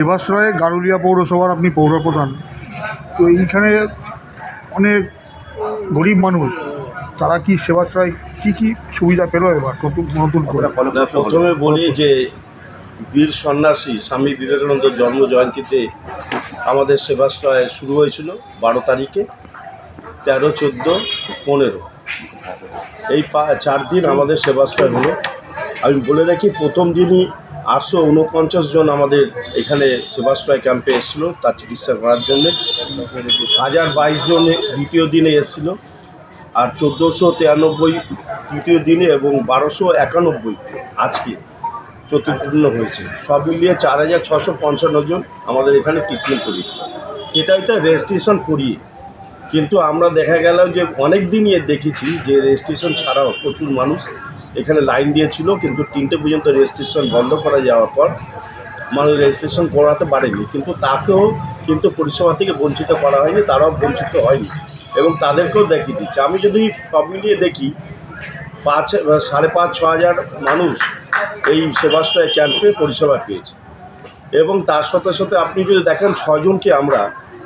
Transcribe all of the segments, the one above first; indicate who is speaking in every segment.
Speaker 1: দেবাশ্রয়ে গারুলিয়া পৌরসভার আপনি পৌরপ্রধান। তো এইখানে অনেক গরিব মানুষ, তারা কি সেবাশ্রয় কী সুবিধা পেল এবার নতুন নতুন করে?
Speaker 2: প্রথমে বলি যে বীর সন্ন্যাসী স্বামী বিবেকানন্দ জন্ম জয়ন্তীতে আমাদের সেবাশ্রয় শুরু হয়েছিল 12 তারিখে, 13, 14, 15 এই 4 দিন আমাদের সেবাশ্রয় হলো। আমি বলে রাখি, প্রথম দিনই 849 জন আমাদের এখানে সেবাশ্রয় ক্যাম্পে এসেছিলো তার চিকিৎসা করার জন্যে। 1022 জন দ্বিতীয় দিনে এসেছিলো, আর 1493 তৃতীয় দিনে এবং 1291 আজকে চতুর্থ দিন হয়েছে। সব মিলিয়ে 4655 জন আমাদের এখানে ট্রিটমেন্ট করিয়েছে। সেটা হচ্ছে রেজিস্ট্রেশন করিয়ে। কিন্তু আমরা দেখা গেল যে অনেক দিনই দেখেছি যে রেজিস্ট্রেশন ছাড়াও প্রচুর মানুষ এখানে লাইন দিয়েছিল, কিন্তু 3টে পর্যন্ত রেজিস্ট্রেশন বন্ধ করা যাওয়ার পর মানুষ রেজিস্ট্রেশন করাতে পারেনি। কিন্তু তাকেও কিন্তু পরিষেবা থেকে বঞ্চিত করা হয়নি, তারাও বঞ্চিত হয়নি এবং তাদেরকেও দেখিয়ে দিচ্ছে। আমি যদি সব মিলিয়ে দেখি 5,500-6 হাজার মানুষ এই সেবাশ্রয় ক্যাম্পে পরিষেবা পেয়েছে। এবং তার সাথে সাথে আপনি যদি দেখেন 6 জনকে আমরা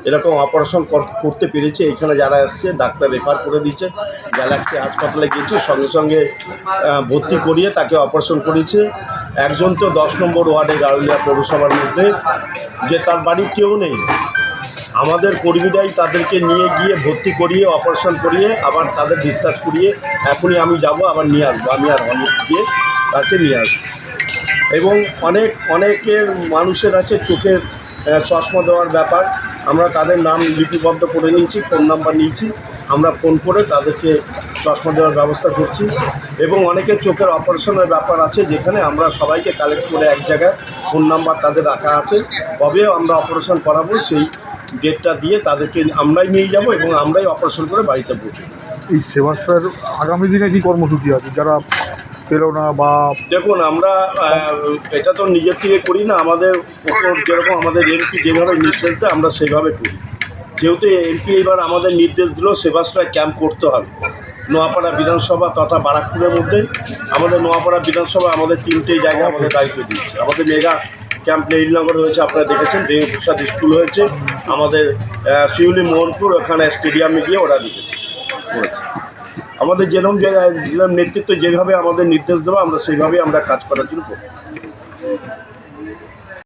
Speaker 2: এরকম অপারেশন করতে পেরেছি। এইখানে যারা এসছে ডাক্তার রেফার করে দিয়েছে, গ্যালাক্সি হাসপাতালে গিয়েছে, সঙ্গে সঙ্গে ভর্তি করিয়ে তাকে অপারেশন করিয়েছে। একজন তো 10 নম্বর ওয়ার্ডে গারুলিয়া পৌরসভার মধ্যে, যে তার বাড়ির কেউ নেই, আমাদের কর্মীরাই তাদেরকে নিয়ে গিয়ে ভর্তি করিয়ে অপারেশন করিয়ে আবার তাদের ডিসচার্জ করিয়ে এখনই আমি যাব আবার নিয়ে আসবো, আমি আর অনেক গিয়ে তাকে নিয়ে আসবো। এবং অনেকের মানুষের আছে চোখের চশমা দেওয়ার ব্যাপার, আমরা তাদের নাম লিপিবদ্ধ করে নিয়েছি, ফোন নাম্বার নিয়েছি, আমরা ফোন করে তাদেরকে চশমা দেওয়ার ব্যবস্থা করছি। এবং অনেকের চোখের অপারেশনের ব্যাপার আছে, যেখানে আমরা সবাইকে কালেক্ট করে এক জায়গায় ফোন নাম্বার তাদের রাখা আছে, কবে আমরা অপারেশন করাবো সেই ডেটটা দিয়ে তাদেরকে আমরাই নিয়ে যাব এবং আমরাই অপারেশন করে বাড়িতে পৌঁছে দেবো।
Speaker 1: এই সেবাশ্রয়ের আগামী দিনে কী কর্মসূচি আছে যারা পেলো না? বা
Speaker 2: দেখুন, আমরা এটা তো নিজের থেকে করি না, আমাদের উপর যেরকম আমাদের এমপি যেভাবে নির্দেশ দেয় আমরা সেভাবে করি। যেহেতু এমপি এবার আমাদের নির্দেশ দিল সেবাশ্রয় ক্যাম্প করতে হবে নোয়াপাড়া বিধানসভা তথা বারাকপুরের মধ্যে। আমাদের নোয়াপাড়া বিধানসভা আমাদের 3টে জায়গায় আমাদের দায়িত্ব দিয়েছে। আমাদের মেগা ক্যাম্প লেইলনগরে হয়েছে, আপনারা দেখেছেন, দেবপ্রসাদ স্কুল হয়েছে, আমাদের শিউলি মোহনপুর ওখানে স্টেডিয়ামে গিয়ে ওরা করেছে। আমাদের যেরকম নেতৃত্ব যেভাবে আমাদের নির্দেশ দেবো আমরা সেইভাবেই আমরা কাজ করার জন্য প্রস্তুত।